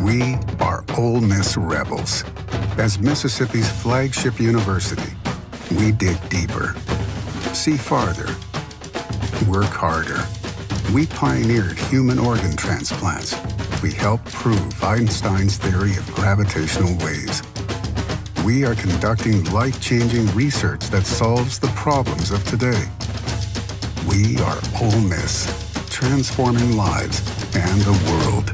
We are Ole Miss Rebels. As Mississippi's flagship university, we dig deeper, see farther, work harder. We pioneered human organ transplants. We helped prove Einstein's theory of gravitational waves. We are conducting life-changing research that solves the problems of today. We are Ole Miss, transforming lives and the world.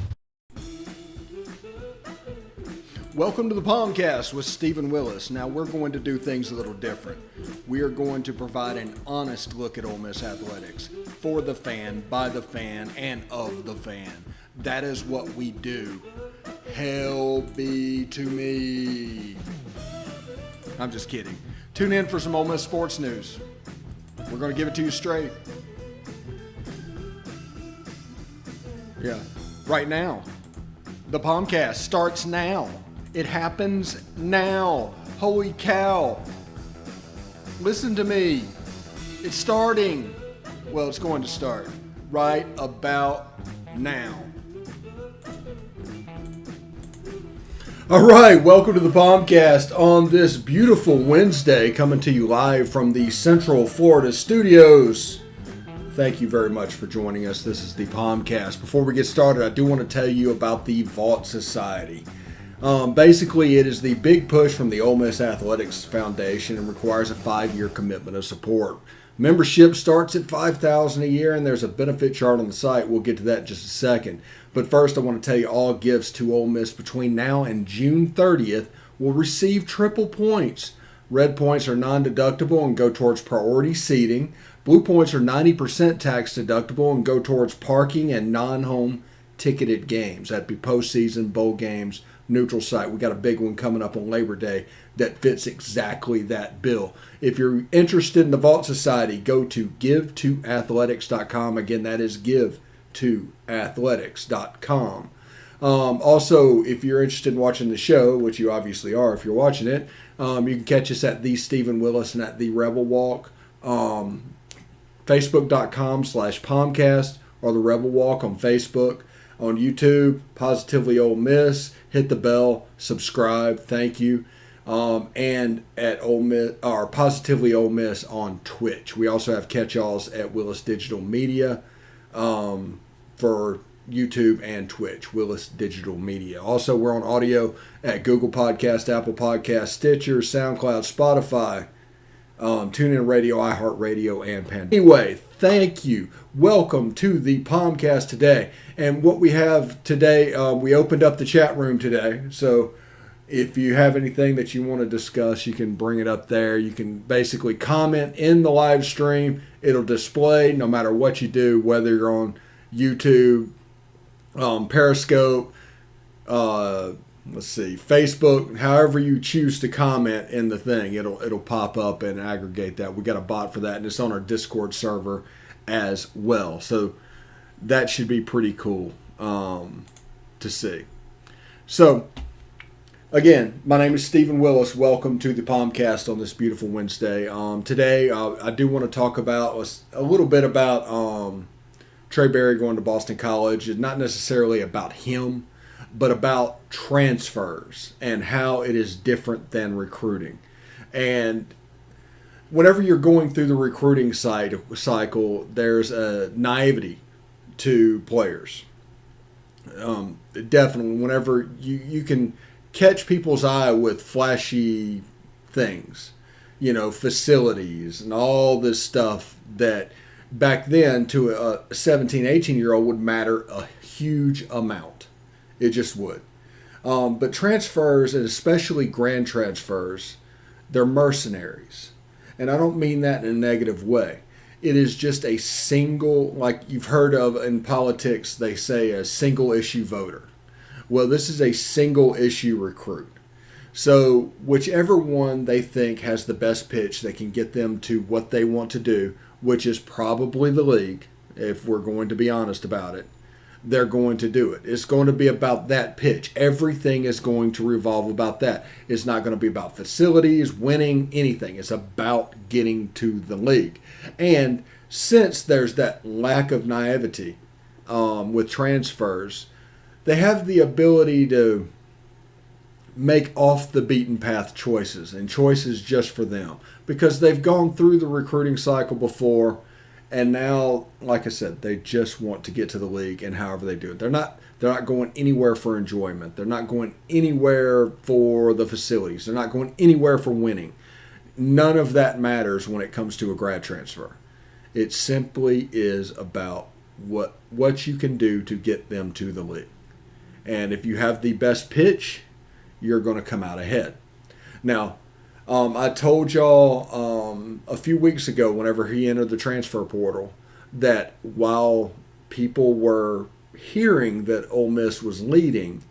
Welcome to the POMcast with Stephen Willis. Now we're going to do things a little different. We are going to provide an honest look at Ole Miss athletics for the fan, by the fan, and of the fan. That is what we do. Hell be to me. I'm just kidding. Tune in for some Ole Miss sports news. We're going to give it to you straight. Yeah, right now. The POMcast starts now. It happens now. Holy cow. Listen to me. It's starting. Well, it's going to start right about now. All right, welcome to the POMcast on this beautiful Wednesday, coming to you live from the Central Florida studios. Thank you very much for joining us. This is the POMcast. Before we get started, I do want to tell you about the Vault Society. Basically, it is the big push from the Ole Miss Athletics Foundation and requires a 5-year commitment of support. Membership starts at $5,000 a year, and there's a benefit chart on the site. We'll get to that in just a second. But first, I want to tell you all gifts to Ole Miss between now and June 30th will receive triple points. Red points are non-deductible and go towards priority seating. Blue points are 90% tax deductible and go towards parking and non-home ticketed games. That'd be postseason, bowl games, neutral site. We got a big one coming up on Labor Day that fits exactly that bill. If you're interested in the Vault Society, go to give2athletics.com. Again, that is give2athletics.com. Also, if you're interested in watching the show, which you obviously are if you're watching it, you can catch us at The Stephen Willis and at The Rebel Walk. Facebook.com/POMcast or The Rebel Walk on Facebook. On YouTube, Positively Ole Miss. Hit the bell, subscribe, thank you. And at Ole Miss, or Positively Ole Miss on Twitch. We also have catch-alls at Willis Digital Media for YouTube and Twitch, Willis Digital Media. Also, we're on audio at Google Podcast, Apple Podcast, Stitcher, SoundCloud, Spotify, TuneIn Radio, iHeartRadio, and Pandora. Anyway, thank you. Welcome to the POMcast today. And what we have today, we opened up the chat room today. So if you have anything that you want to discuss, you can bring it up there. You can basically comment in the live stream. It'll display no matter what you do, whether you're on YouTube, Periscope, Facebook, however you choose to comment in the thing, it'll pop up and aggregate that. We got a bot for that, and it's on our Discord server as well. So that should be pretty cool to see. So again, my name is Stephen Willis. Welcome to the POMcast on this beautiful Wednesday. Today, I do want to talk about a little bit about Trey Berry going to Boston College. It's not necessarily about him, but about transfers and how it is different than recruiting. And whenever you're going through the recruiting cycle, there's a naivety to players. Definitely, whenever you can catch people's eye with flashy things, facilities and all this stuff that back then to a 17, 18-year-old would matter a huge amount. It just would. But transfers, and especially grand transfers, they're mercenaries. And I don't mean that in a negative way. It is just a single, like you've heard of in politics, they say a single issue voter. Well, this is a single issue recruit. So whichever one they think has the best pitch that can get them to what they want to do, which is probably the league, if we're going to be honest about it, they're going to do it. It's going to be about that pitch. Everything is going to revolve about that. It's not going to be about facilities, winning, anything. It's about getting to the league. And since there's that lack of naivety with transfers, they have the ability to make off the beaten path choices and choices just for them because they've gone through the recruiting cycle before, and now, like I said, they just want to get to the league, and however they do it, they're not going anywhere for enjoyment. They're not going anywhere for the facilities. They're not going anywhere for winning. None of that matters when it comes to a grad transfer. It simply is about what you can do to get them to the league. And if you have the best pitch, you're going to come out ahead. Now, I told y'all a few weeks ago, whenever he entered the transfer portal, that while people were hearing that Ole Miss was leading,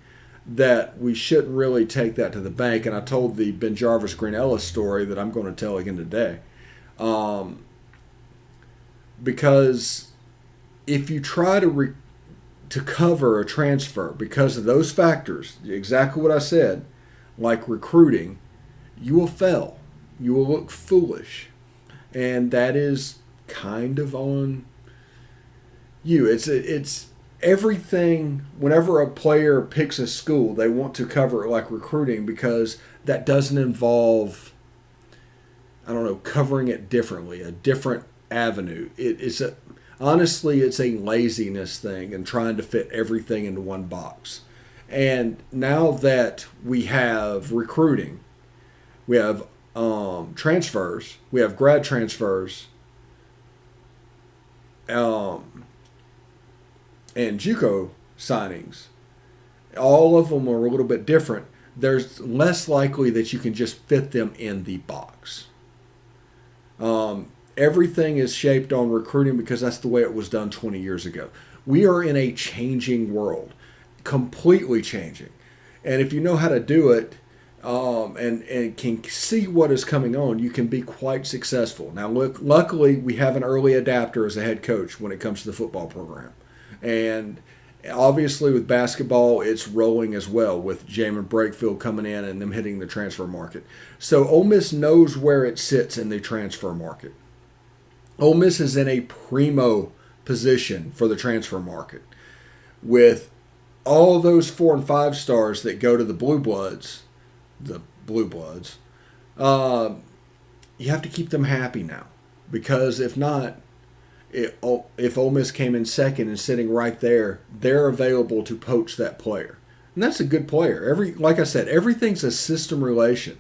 that we shouldn't really take that to the bank. And I told the Ben Jarvis Green Ellis story that I'm going to tell again today. Because if you try to cover a transfer because of those factors, exactly what I said, like recruiting, you will fail. You will look foolish. And that is kind of on you. It's everything. Whenever a player picks a school, they want to cover it like recruiting because that doesn't involve, covering it differently, a different avenue. Honestly, it's a laziness thing and trying to fit everything into one box. And now that we have recruiting, we have transfers, we have grad transfers, and JUCO signings, all of them are a little bit different. There's less likely that you can just fit them in the box. Everything is shaped on recruiting because that's the way it was done 20 years ago. We are in a changing world, completely changing. And if you know how to do it and can see what is coming on, you can be quite successful. Now, look, luckily, we have an early adapter as a head coach when it comes to the football program. And obviously with basketball, it's rolling as well with Jamin Brakefield coming in and them hitting the transfer market. So Ole Miss knows where it sits in the transfer market. Ole Miss is in a primo position for the transfer market. With all those 4 and 5 stars that go to the Blue Bloods, you have to keep them happy now. Because if not, if Ole Miss came in second and sitting right there, they're available to poach that player. And that's a good player. Like I said, everything's a system relation.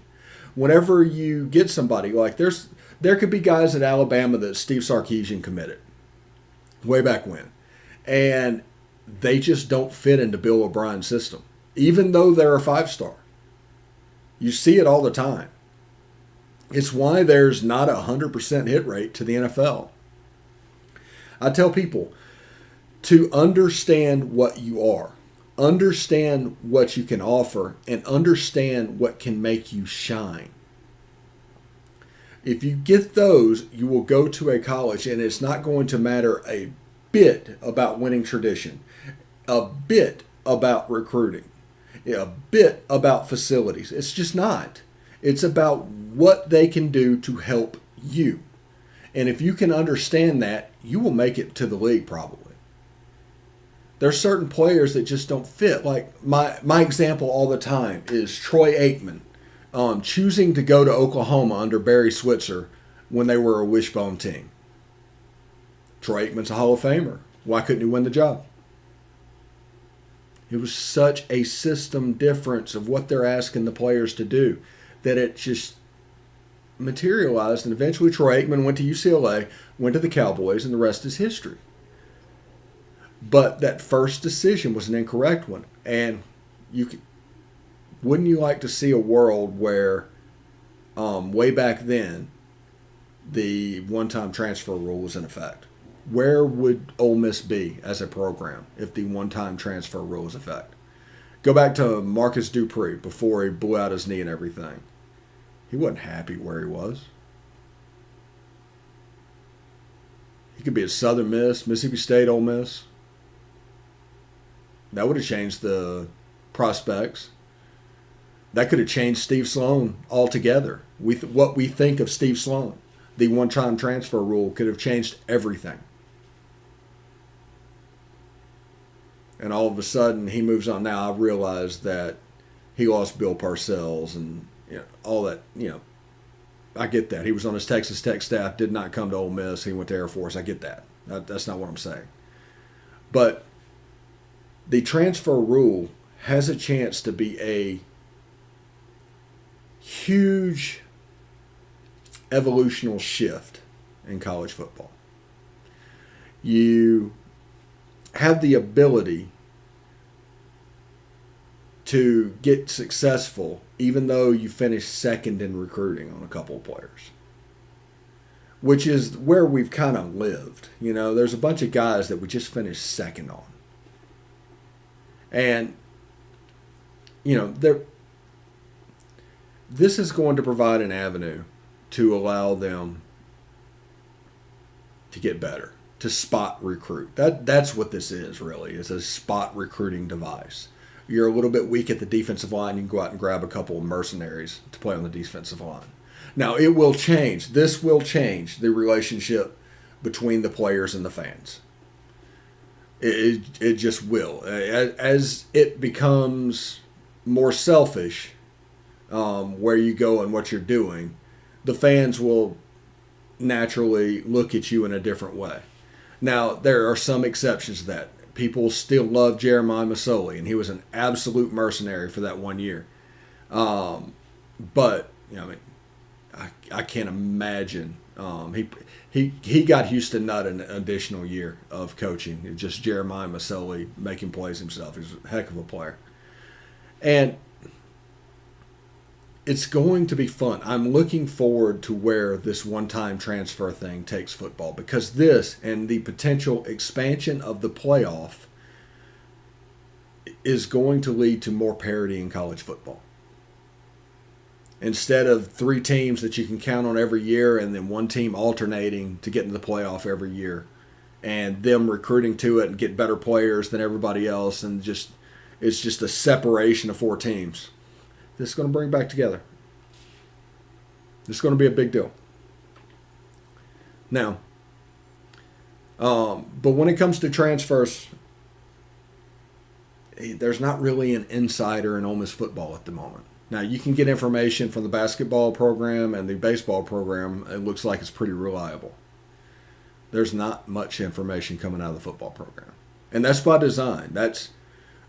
Whenever you get somebody, like there could be guys at Alabama that Steve Sarkisian committed way back when. And they just don't fit into Bill O'Brien's system, even though they're a 5-star. You see it all the time. It's why there's not a 100% hit rate to the NFL. I tell people to understand what you are, understand what you can offer, and understand what can make you shine. If you get those, you will go to a college, and it's not going to matter a bit about winning tradition, a bit about recruiting, a bit about facilities. It's just not. It's about what they can do to help you. And if you can understand that, you will make it to the league probably. There's certain players that just don't fit. Like my example all the time is Troy Aikman choosing to go to Oklahoma under Barry Switzer when they were a wishbone team. Troy Aikman's a Hall of Famer. Why couldn't he win the job? It was such a system difference of what they're asking the players to do that it just materialized. And eventually Troy Aikman went to UCLA, went to the Cowboys, and the rest is history. But that first decision was an incorrect one. And wouldn't you like to see a world where way back then the one-time transfer rule was in effect? Where would Ole Miss be as a program if the one-time transfer rule was in effect? Go back to Marcus Dupree before he blew out his knee and everything. He wasn't happy where he was. He could be at Southern Miss, Mississippi State, Ole Miss. That would have changed the prospects. That could have changed Steve Sloan altogether. What we think of Steve Sloan. The one-time transfer rule could have changed everything. and all of a sudden he moves on. Now I realize that he lost Bill Parcells and all that. I get that. He was on his Texas Tech staff, did not come to Ole Miss. He went to Air Force. I get that. That's not what I'm saying. But the transfer rule has a chance to be a huge evolutional shift in college football. You have the ability to get successful even though you finish second in recruiting on a couple of players, which is where we've kind of lived. There's a bunch of guys that we just finished second on. And, this is going to provide an avenue to allow them to get better, to spot recruit. That's what this is, really. It's a spot recruiting device. You're a little bit weak at the defensive line, you can go out and grab a couple of mercenaries to play on the defensive line. Now, it will change. This will change the relationship between the players and the fans. It just will. As it becomes more selfish, where you go and what you're doing, the fans will naturally look at you in a different way. Now, there are some exceptions to that. People still love Jeremiah Masoli, and he was an absolute mercenary for that 1 year. But I can't imagine. He got Houston Nutt an additional year of coaching. Just Jeremiah Masoli making plays himself. He's a heck of a player, and it's going to be fun. I'm looking forward to where this one-time transfer thing takes football, because this and the potential expansion of the playoff is going to lead to more parity in college football. Instead of 3 teams that you can count on every year and then one team alternating to get into the playoff every year and them recruiting to it and get better players than everybody else, and it's just a separation of 4 teams. This is going to bring back together. This is going to be a big deal. Now, but when it comes to transfers, there's not really an insider in Ole Miss football at the moment. Now, you can get information from the basketball program and the baseball program. It looks like it's pretty reliable. There's not much information coming out of the football program. And that's by design.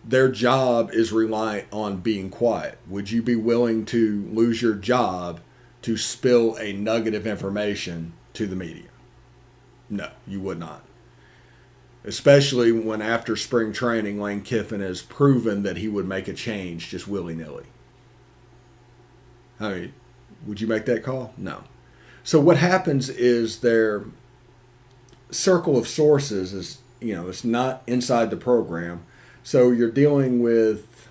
Their job is reliant on being quiet. Would you be willing to lose your job to spill a nugget of information to the media? No, you would not. Especially when after spring training, Lane Kiffin has proven that he would make a change just willy-nilly. I mean, would you make that call? No. So what happens is their circle of sources is, it's not inside the program. So you're dealing with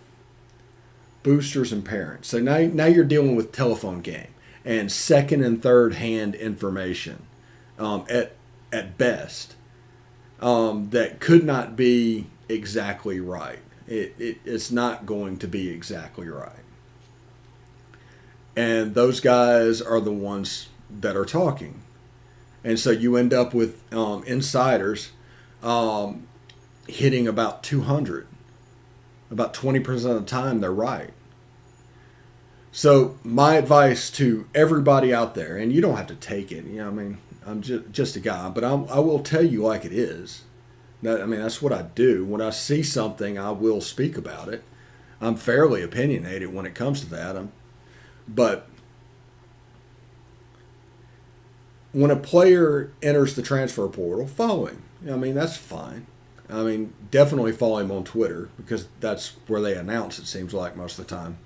boosters and parents. So now you're dealing with telephone game and second and third hand information at best that could not be exactly right. It's not going to be exactly right. And those guys are the ones that are talking. And so you end up with insiders hitting about 200. About 20% of the time, they're right. So my advice to everybody out there, and you don't have to take it, I'm just a guy, but I will tell you like it is. That's what I do. When I see something, I will speak about it. I'm fairly opinionated when it comes to that. But when a player enters the transfer portal, follow him. That's fine. Definitely follow him on Twitter, because that's where they announce, it seems like, most of the time.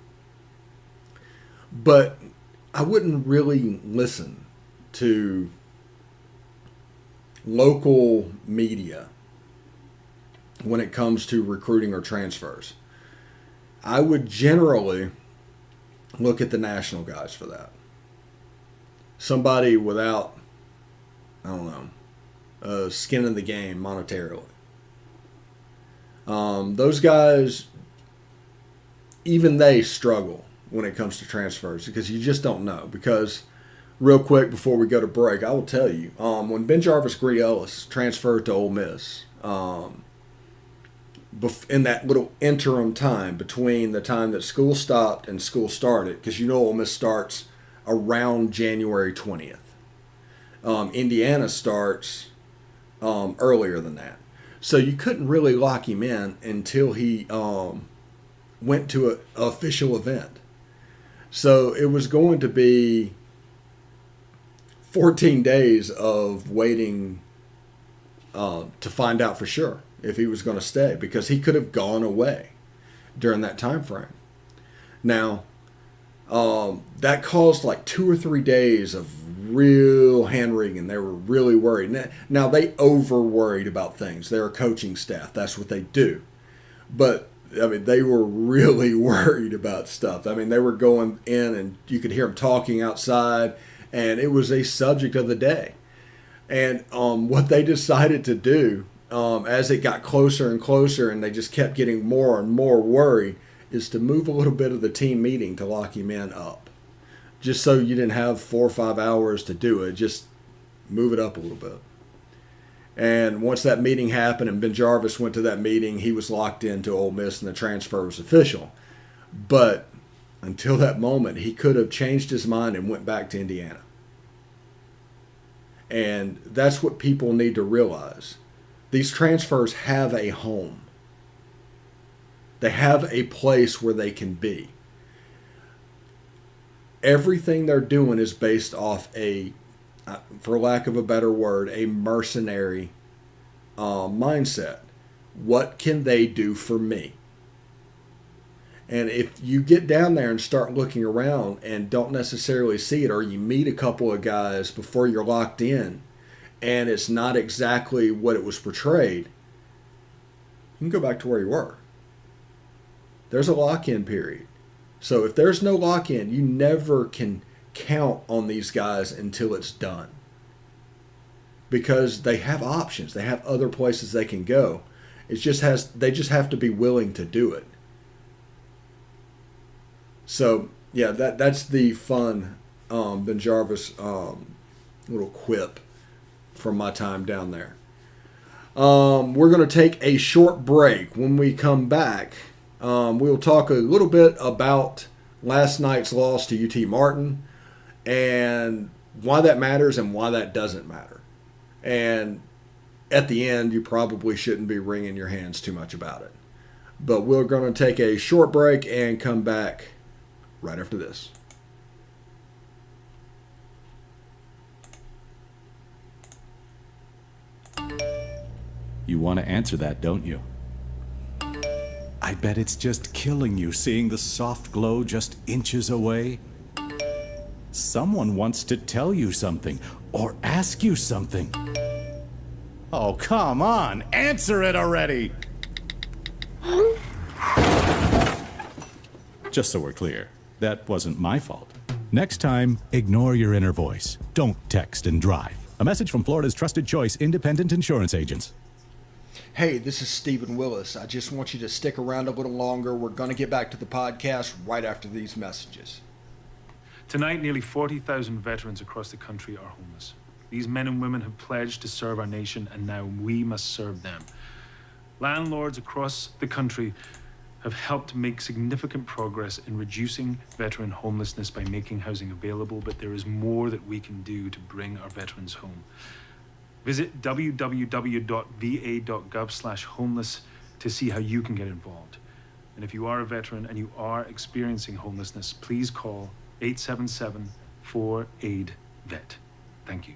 But I wouldn't really listen to local media when it comes to recruiting or transfers. I would generally look at the national guys for that. Somebody without, skin in the game monetarily. Those guys, even they struggle when it comes to transfers, because you just don't know. Because real quick before we go to break, I will tell you, when Ben Jarvis Gree Ellis transferred to Ole Miss, in that little interim time between the time that school stopped and school started, because Ole Miss starts around January 20th. Indiana starts earlier than that. So you couldn't really lock him in until he went to an official event. So it was going to be 14 days of waiting to find out for sure if he was going to stay, because he could have gone away during that time frame. Now, that caused like 2 or 3 days of real hand-wringing. They were really worried. Now, they over-worried about things. They're a coaching staff. That's what they do. But, I mean, they were really worried about stuff. I mean, they were going in and you could hear them talking outside, and it was a subject of the day. And what they decided to do, as it got closer and closer and they just kept getting more and more worried, is to move a little bit of the team meeting to lock him in up. Just so you didn't have 4 or 5 hours to do it, just move it up a little bit. And once that meeting happened and Ben Jarvis went to that meeting, he was locked into Ole Miss and the transfer was official. But until that moment, he could have changed his mind and went back to Indiana. And that's what people need to realize. These transfers have a home. They have a place where they can be. Everything they're doing is based off a, for lack of a better word, a mercenary mindset. What can they do for me? And if you get down there and start looking around and don't necessarily see it, or you meet a couple of guys before you're locked in, and it's not exactly what it was portrayed, you can go back to where you were. There's a lock-in period. So if there's no lock-in, you never can count on these guys until it's done. Because they have options. They have other places they can go. They just have to be willing to do it. So, yeah, that's the fun Ben Jarvis little quip from my time down there. We're going to take a short break. When we come back, we'll talk a little bit about last night's loss to UT Martin and why that matters and why that doesn't matter. And at the end, you probably shouldn't be wringing your hands too much about it. But we're going to take a short break and come back right after this. You want to answer that, don't you? I bet it's just killing you seeing the soft glow just inches away. Someone wants to tell you something or ask you something. Oh, come on, answer it already! Just so we're clear, that wasn't my fault. Next time, ignore your inner voice. Don't text and drive. A message from Florida's trusted choice independent insurance agents. Hey, this is Stephen Willis. I just want you to stick around a little longer. We're going to get back to the podcast right after these messages. Tonight, nearly 40,000 veterans across the country are homeless. These men and women have pledged to serve our nation, and now we must serve them. Landlords across the country have helped make significant progress in reducing veteran homelessness by making housing available, but there is more that we can do to bring our veterans home. Visit www.va.gov/homeless to see how you can get involved. And if you are a veteran and you are experiencing homelessness, please call 877-4AID-VET. Thank you.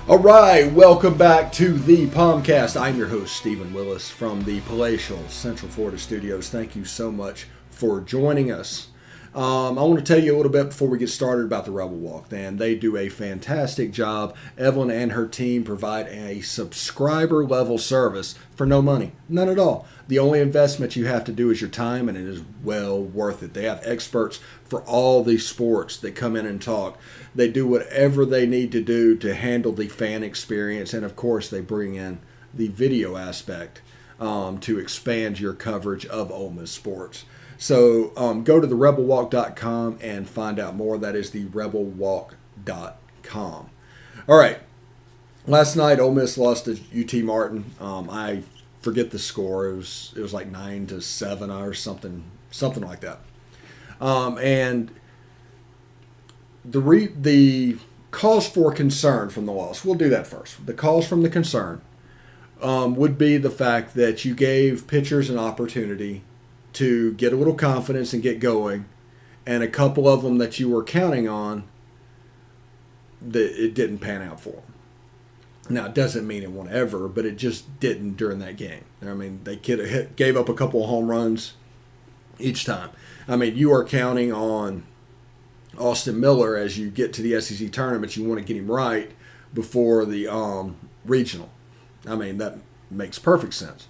All right, welcome back to the POMcast. I'm your host, Stephen Willis, from the palatial Central Florida studios. Thank you so much for joining us. I want to tell you a little bit before we get started about the Rebel Walk. And they do a fantastic job. Evelyn and her team provide a subscriber level service for no money. None at all. The only investment you have to do is your time, and it is well worth it. They have experts for all these sports that come in and talk. They do whatever they need to do to handle the fan experience. And, of course, they bring in the video aspect to expand your coverage of Ole Miss sports. So go to therebelwalk.com and find out more. That is therebelwalk.com. All right. Last night, Ole Miss lost to UT Martin. I forget the score. It was like 9-7 or something like that. And the cause for concern from the loss. We'll do that first. The cause from the concern would be the fact that you gave pitchers an opportunity to get a little confidence and get going, and a couple of them that you were counting on, that it didn't pan out for them. Now, it doesn't mean it won't ever, but it just didn't during that game. I mean, they gave up a couple of home runs each time. I mean, you are counting on Austin Miller as you get to the SEC tournament. You want to get him right before the regional. I mean, that makes perfect sense.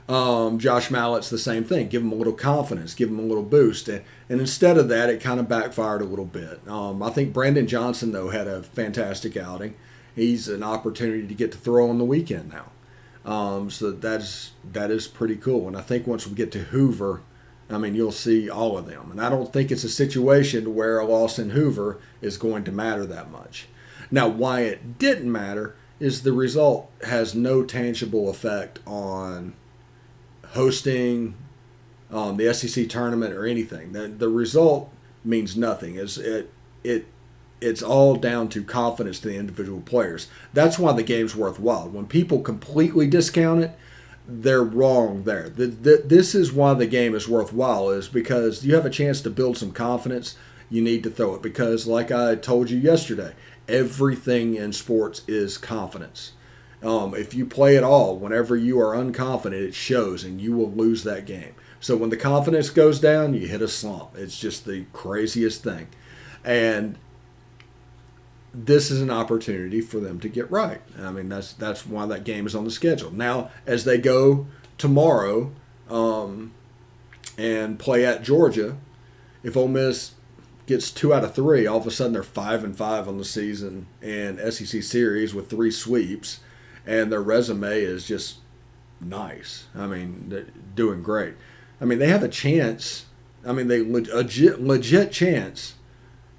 Josh Mallett's the same thing. Give him a little confidence, give him a little boost. And instead of that, it kind of backfired a little bit. I think Brandon Johnson, though, had a fantastic outing. He's an opportunity to get to throw on the weekend now. So that is pretty cool. And I think once we get to Hoover, I mean, you'll see all of them. And I don't think it's a situation where a loss in Hoover is going to matter that much. Now, why it didn't matter is the result has no tangible effect on hosting the SEC tournament or anything. The result means nothing. It's all down to confidence to the individual players. That's why the game's worthwhile. When people completely discount it, they're wrong there. This is why the game is worthwhile, is because you have a chance to build some confidence. You need to throw it because, like I told you yesterday, everything in sports is confidence. If you play at all, whenever you are unconfident, it shows and you will lose that game. So when the confidence goes down, you hit a slump. It's just the craziest thing. And this is an opportunity for them to get right. I mean, that's why that game is on the schedule. Now, as they go tomorrow and play at Georgia, if Ole Miss gets 2 out of 3, all of a sudden they're 5-5 on the season and SEC series with 3 sweeps, and their resume is just nice. I mean, they're doing great. I mean, they have a chance. I mean, they legit chance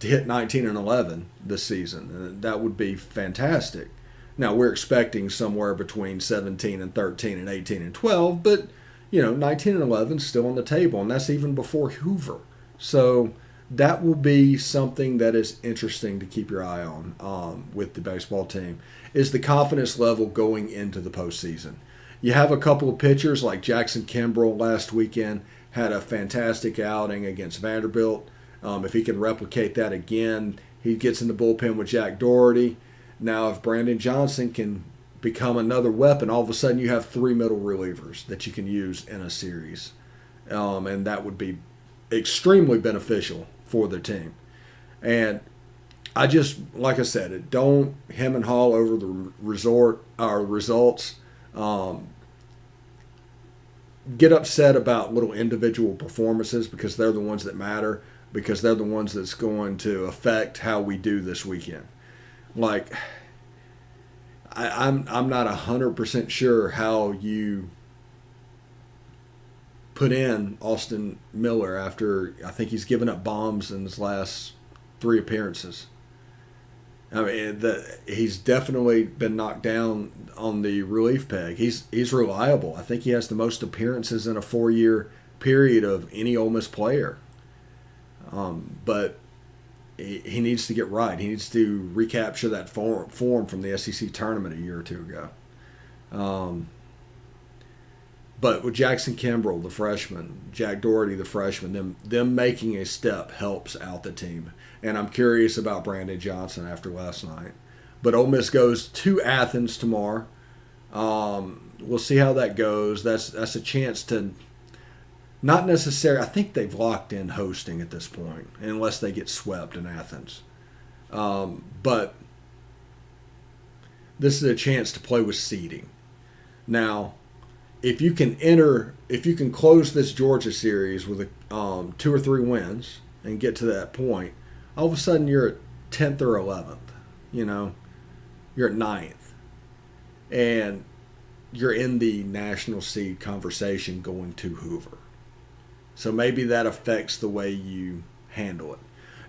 to hit 19-11 this season. And that would be fantastic. Now, we're expecting somewhere between 17-13 and 18-12, but 19-11 is still on the table, and that's even before Hoover. So that will be something that is interesting to keep your eye on with the baseball team, is the confidence level going into the postseason. You have a couple of pitchers like Jackson Kimbrell last weekend, had a fantastic outing against Vanderbilt. If he can replicate that again, he gets in the bullpen with Jack Doherty. Now, if Brandon Johnson can become another weapon, all of a sudden you have 3 middle relievers that you can use in a series. And that would be extremely beneficial for their team. And I just, like I said, don't hem and haw over the results. Get upset about little individual performances because they're the ones that matter, because they're the ones that's going to affect how we do this weekend. Like, I'm not 100% sure how you put in Austin Miller after I think he's given up bombs in his last 3 appearances. I mean, he's definitely been knocked down on the relief peg. He's reliable. I think he has the most appearances in a 4-year period of any Ole Miss player. But he needs to get right. He needs to recapture that form from the SEC tournament a year or 2 ago. But with Jackson Kimbrell, the freshman, Jack Doherty, the freshman, them making a step helps out the team. And I'm curious about Brandon Johnson after last night. But Ole Miss goes to Athens tomorrow. We'll see how that goes. That's a chance to not necessarily. I think they've locked in hosting at this point, unless they get swept in Athens. But this is a chance to play with seeding. Now, if you can close this Georgia series with 2 or 3 wins and get to that point, all of a sudden you're at 10th or 11th. You're at 9th. And you're in the national seed conversation going to Hoover. So maybe that affects the way you handle it.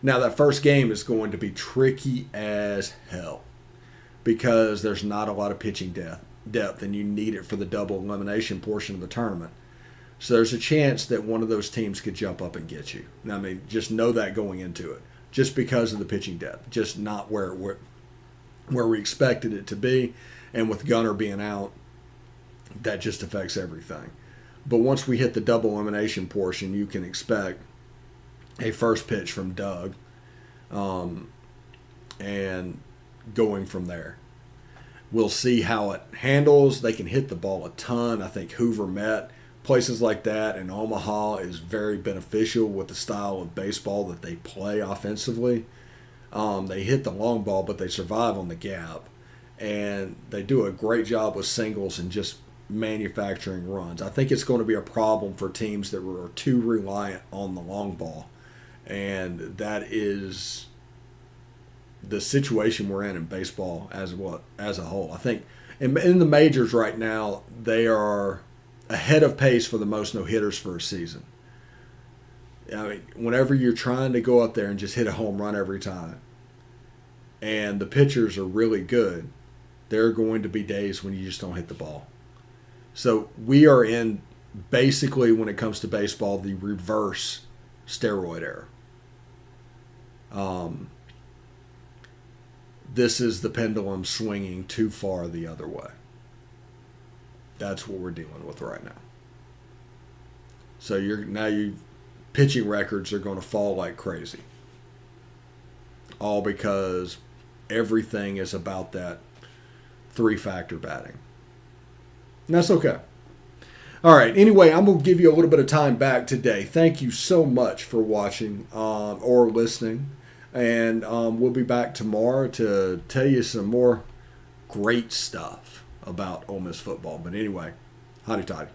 Now, that first game is going to be tricky as hell. because there's not a lot of pitching depth, and you need it for the double elimination portion of the tournament. So there's a chance that one of those teams could jump up and get you. I mean, just know that going into it, just because of the pitching depth, just not where we expected it to be. And with Gunner being out, that just affects everything. But once we hit the double elimination portion, you can expect a first pitch from Doug, and going from there. We'll see how it handles. They can hit the ball a ton. I think Hoover Met, places like that, and Omaha is very beneficial with the style of baseball that they play offensively. They hit the long ball, but they survive on the gap. And they do a great job with singles and just manufacturing runs. I think it's going to be a problem for teams that are too reliant on the long ball. And that is the situation we're in baseball as a whole. I think in the majors right now, they are ahead of pace for the most no-hitters for a season. I mean, whenever you're trying to go up there and just hit a home run every time, and the pitchers are really good, there are going to be days when you just don't hit the ball. So we are in, basically, when it comes to baseball, the reverse steroid era. This is the pendulum swinging too far the other way. That's what we're dealing with right now. So pitching records are going to fall like crazy. All because everything is about that 3-factor batting. And that's okay. All right. Anyway, I'm going to give you a little bit of time back today. Thank you so much for watching or listening. And we'll be back tomorrow to tell you some more great stuff about Ole Miss football. But anyway, hotty toddy.